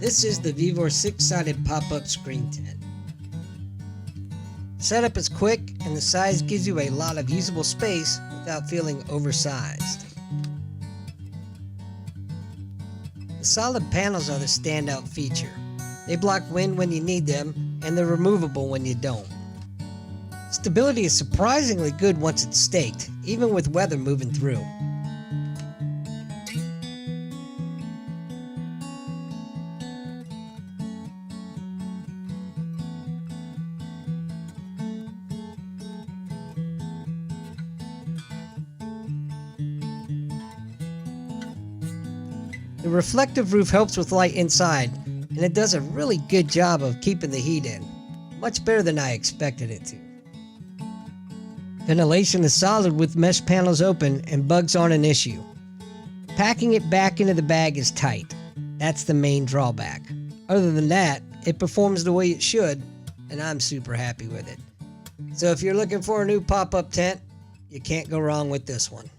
This is the VeVOR 6-sided pop-up screen tent. Setup is quick and the size gives you a lot of usable space without feeling oversized. The solid panels are the standout feature. They block wind when you need them and they're removable when you don't. Stability is surprisingly good once it's staked, even with weather moving through. The reflective roof helps with light inside, and it does a really good job of keeping the heat in. Much better than I expected it to. Ventilation is solid with mesh panels open and bugs aren't an issue. Packing it back into the bag is tight. That's the main drawback. Other than that, it performs the way it should, and I'm super happy with it. So if you're looking for a new pop-up tent, you can't go wrong with this one.